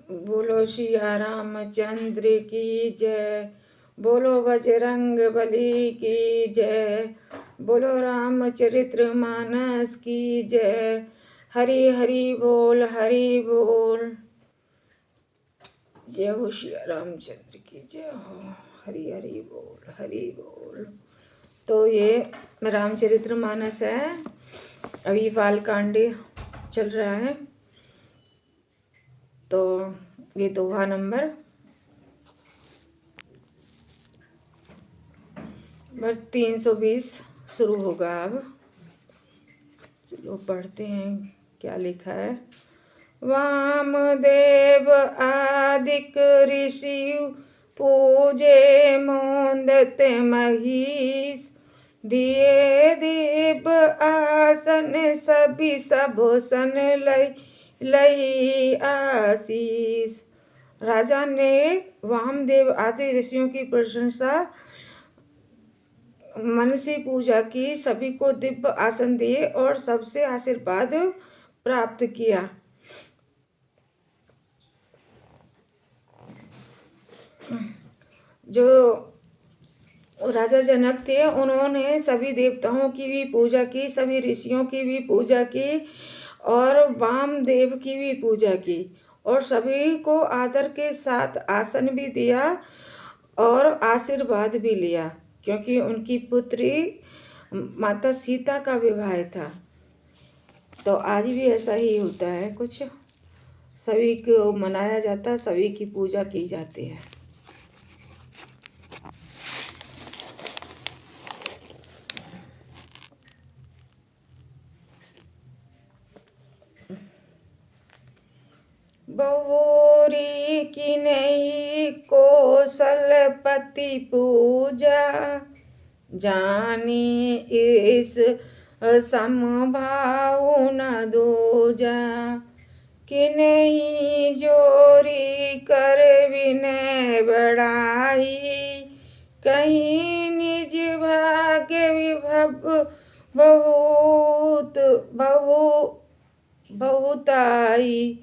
बोलो सिया रामचंद्र की जय। बोलो बजरंग बली की जय। बोलो रामचरित्र मानस की जय। हरि हरि बोल, हरि बोल। जय हो सिया रामचंद्र की जय हो। हरि हरि बोल, हरि बोल। तो ये रामचरित्र मानस है, अभी बालकांड चल रहा है। तो ये दोहा नंबर 320 शुरू होगा अब। चलो पढ़ते हैं क्या लिखा है। वामदेव आदिक ऋषि पूजे मोदत महीस। दिए दीप आसन सभी सब सन लई आशीष। राजा ने वामदेव आदि ऋषियों की प्रशंसा मन से पूजा की, सभी को दिव्य आसन दिए और सबसे आशीर्वाद प्राप्त किया। जो राजा जनक थे उन्होंने सभी देवताओं की भी पूजा की, सभी ऋषियों की भी पूजा की और वामदेव की भी पूजा की और सभी को आदर के साथ आसन भी दिया और आशीर्वाद भी लिया, क्योंकि उनकी पुत्री माता सीता का विवाह था। तो आज भी ऐसा ही होता है, कुछ सभी को मनाया जाता है, सभी की पूजा की जाती है। बहुरी की नहीं कौशलपति पूजा, जानी इस समभाव न दूजा। कि नहीं जोरी कर विनय बढ़ाई, कहीं निज भाग्य विभव बहुताई।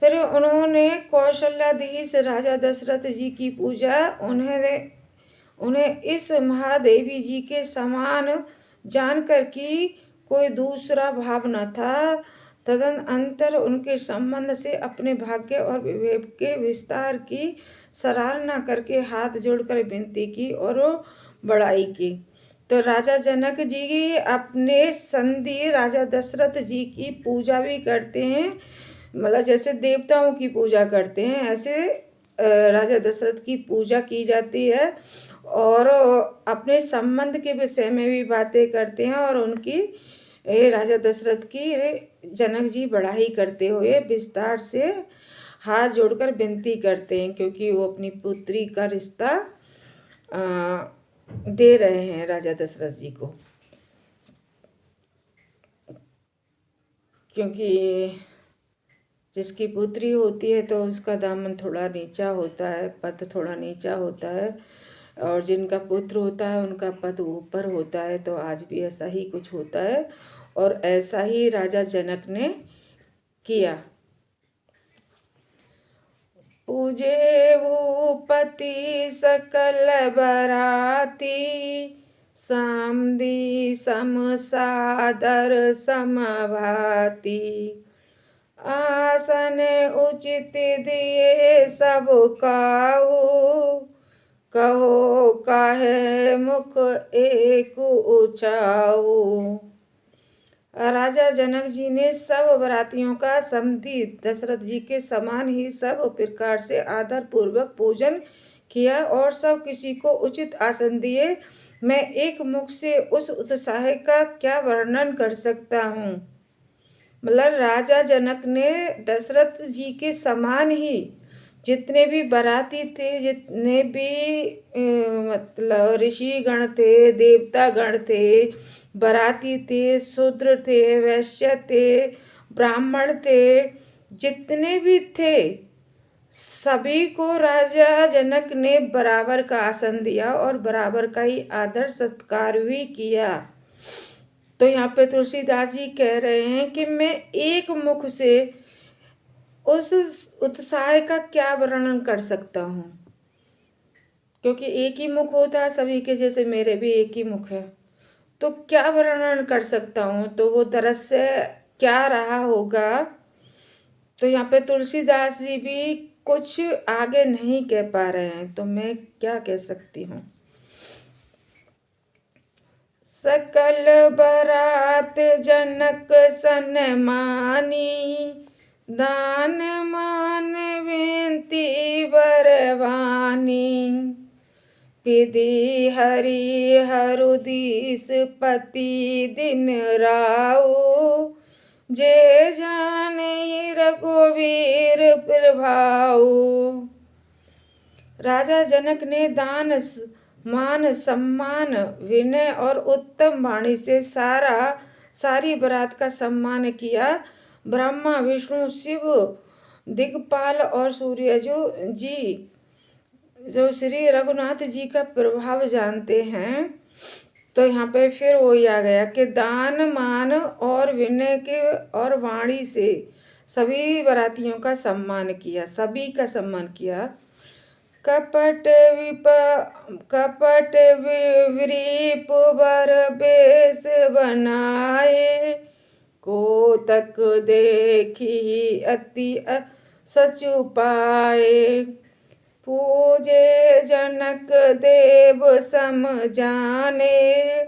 फिर उन्होंने कौशल्याधीश राजा दशरथ जी की पूजा। उन्हें इस महादेवी जी के समान जानकर कि कोई दूसरा भाव न था। तदनंतर उनके संबंध से अपने भाग्य और विवेक के विस्तार की सराहना करके हाथ जोड़कर विनती की और बड़ाई की। तो राजा जनक जी अपने संधि राजा दशरथ जी की पूजा भी करते हैं, मतलब जैसे देवताओं की पूजा करते हैं ऐसे राजा दशरथ की पूजा की जाती है और अपने संबंध के विषय में भी बातें करते हैं और उनकी राजा दशरथ की जनक जी बड़ाई करते हुए विस्तार से हाथ जोड़कर विनती करते हैं, क्योंकि वो अपनी पुत्री का रिश्ता दे रहे हैं राजा दशरथ जी को। क्योंकि जिसकी पुत्री होती है तो उसका दामन थोड़ा नीचा होता है, पद थोड़ा नीचा होता है, और जिनका पुत्र होता है उनका पद ऊपर होता है। तो आज भी ऐसा ही कुछ होता है और ऐसा ही राजा जनक ने किया। पूजे भूपति सकल बराती, सामदी समसादर समभाती। आसन उचित दिए सब काहू, कहो काहे मुख एक उचाऊ। राजा जनक जी ने सब बरातियों का समधी दशरथ जी के समान ही सब प्रकार से आदर पूर्वक पूजन किया और सब किसी को उचित आसन दिए। मैं एक मुख से उस उत्साह का क्या वर्णन कर सकता हूँ। मतलब राजा जनक ने दशरथ जी के समान ही जितने भी बराती थे, जितने भी मतलब ऋषि गण थे, देवता गण थे, बराती थे, शूद्र थे, वैश्य थे, ब्राह्मण थे, जितने भी थे सभी को राजा जनक ने बराबर का आसन दिया और बराबर का ही आदर सत्कार भी किया। तो यहाँ पे तुलसीदास जी कह रहे हैं कि मैं एक मुख से उस उत्साह का क्या वर्णन कर सकता हूँ, क्योंकि एक ही मुख होता है सभी के, जैसे मेरे भी एक ही मुख है, तो क्या वर्णन कर सकता हूँ, तो वो दृश्य क्या रहा होगा। तो यहाँ पे तुलसीदास जी भी कुछ आगे नहीं कह पा रहे हैं, तो मैं क्या कह सकती हूँ। सकल बरात जनक सन्मानी, दान मान विनती बरवानी, विधि हरि हरुदीस पति दिन राव, जे जाने रघुवीर प्रभाव। राजा जनक ने दान मान सम्मान विनय और उत्तम वाणी से सारी बारात का सम्मान किया। ब्रह्मा विष्णु शिव दिग्पाल और सूर्य जो श्री रघुनाथ जी का प्रभाव जानते हैं। तो यहाँ पे फिर वही आ गया कि दान मान और विनय के और वाणी से सभी बारातियों का सम्मान किया, सभी का सम्मान किया। कपट विरीप बर बेस बनाए, को तक देखी अति सचु पाए, पूजे जनक देव सम जाने,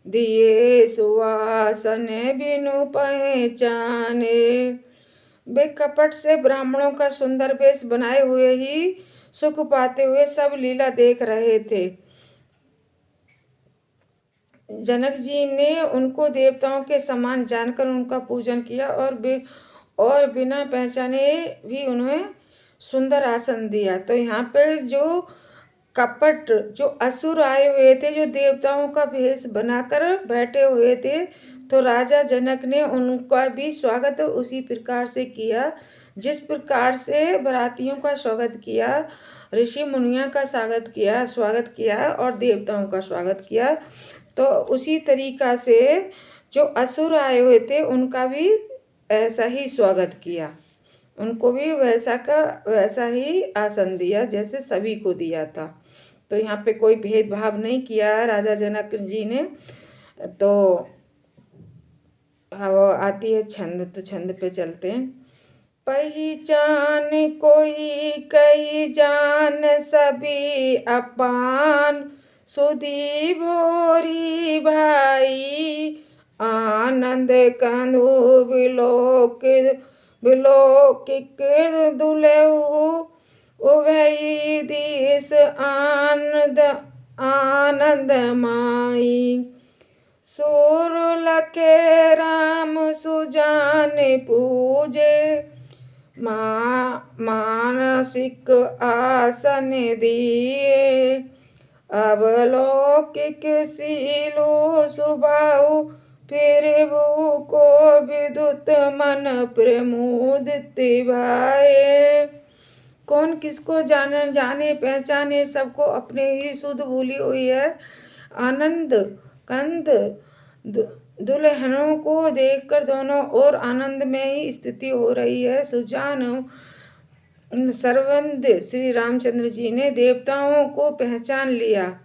दिए सुवासन बिनु पहचाने। वे कपट से ब्राह्मणों का सुंदर वेश बनाए हुए ही सुख पाते हुए सब लीला देख रहे थे। जनक जी ने उनको देवताओं के समान जानकर उनका पूजन किया और बिना पहचाने भी उन्हें सुंदर आसन दिया। तो यहाँ पे जो कपट जो असुर आए हुए थे, जो देवताओं का भेष बनाकर बैठे हुए थे, तो राजा जनक ने उनका भी स्वागत उसी प्रकार से किया जिस प्रकार से बारातियों का स्वागत किया, ऋषि मुनियों का स्वागत किया और देवताओं का स्वागत किया। तो उसी तरीका से जो असुर आए हुए थे उनका भी ऐसा ही स्वागत किया, उनको भी वैसा ही आसन दिया जैसे सभी को दिया था। तो यहाँ पे कोई भेदभाव नहीं किया राजा जनक जी ने। तो हवा आती है छंद, तो छंद पे चलते हैं। पहचान कोई कही जान सभी अपान, सुधी भोरी भाई, आनंद कंदु विलोकिक दुलहु, उभय दिस आनंद माई, सुर लखे राम सुजान पूजे, मानसिक आसन दिए, अवलौकिक सीलो सुभाऊ, फिर वो को विद्युत मन प्रमोदित भाए। कौन किसको जाने पहचाने, सबको अपने ही शुद्ध भूली हुई है। आनंद कंद दुल्हनों को देखकर दोनों ओर आनंद में ही स्थिति हो रही है। सुजान सर्वंद श्री रामचंद्र जी ने देवताओं को पहचान लिया।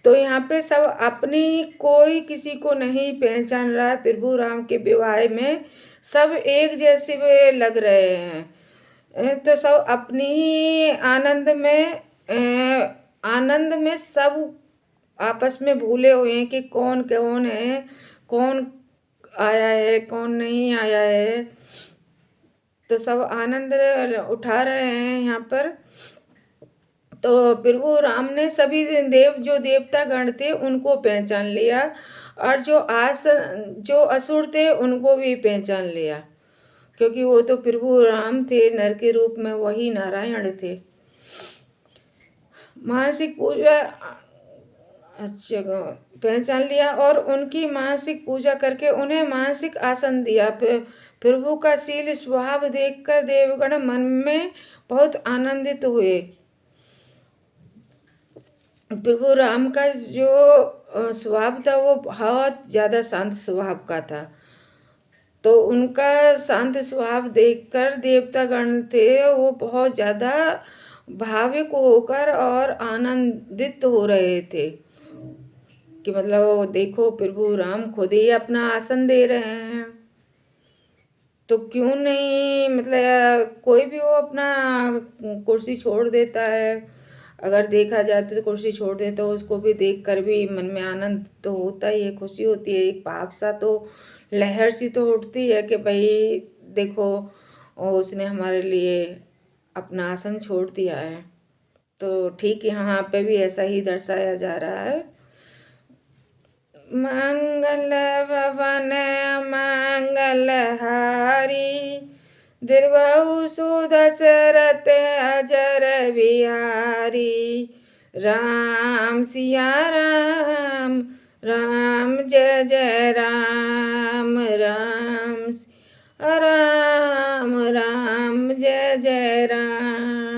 तो यहाँ पे सब अपनी, कोई किसी को नहीं पहचान रहा है। प्रभु राम के विवाह में सब एक जैसे वे लग रहे हैं। तो सब अपनी ही आनंद में सब आपस में भूले हुए हैं कि कौन कौन है, कौन आया है, कौन नहीं आया है। तो सब आनंद उठा रहे हैं यहाँ पर। तो प्रभु राम ने सभी जो देवता गण थे उनको पहचान लिया, और जो असुर थे उनको भी पहचान लिया, क्योंकि वो तो प्रभु राम थे, नर के रूप में वही नारायण थे। मानसिक पूजा अच्छा पहचान लिया और उनकी मानसिक पूजा करके उन्हें मानसिक आसन दिया। प्रभु का शील स्वभाव देखकर देवगण मन में बहुत आनंदित हुए। प्रभु राम का जो स्वभाव था वो बहुत ज़्यादा शांत स्वभाव का था। तो उनका शांत स्वभाव देखकर देवतागण थे वो बहुत ज़्यादा भावुक होकर और आनंदित हो रहे थे कि मतलब वो देखो प्रभु राम खुद ही अपना आसन दे रहे हैं, तो क्यों नहीं मतलब कोई भी वो अपना कुर्सी छोड़ देता है। अगर देखा जाए तो कुर्सी छोड़ दे तो उसको भी देख कर भी मन में आनंद तो होता ही है, खुशी होती है, एक पाप सा तो लहर सी तो उठती है कि भाई देखो उसने हमारे लिए अपना आसन छोड़ दिया है। तो ठीक यहाँ पे भी ऐसा ही दर्शाया जा रहा है। मंगल भवन मंगलहारी दीर्घऊ सुदशरथ अजर बिहारी राम सिया राम राम जय जय राम राम राम राम जय जय राम।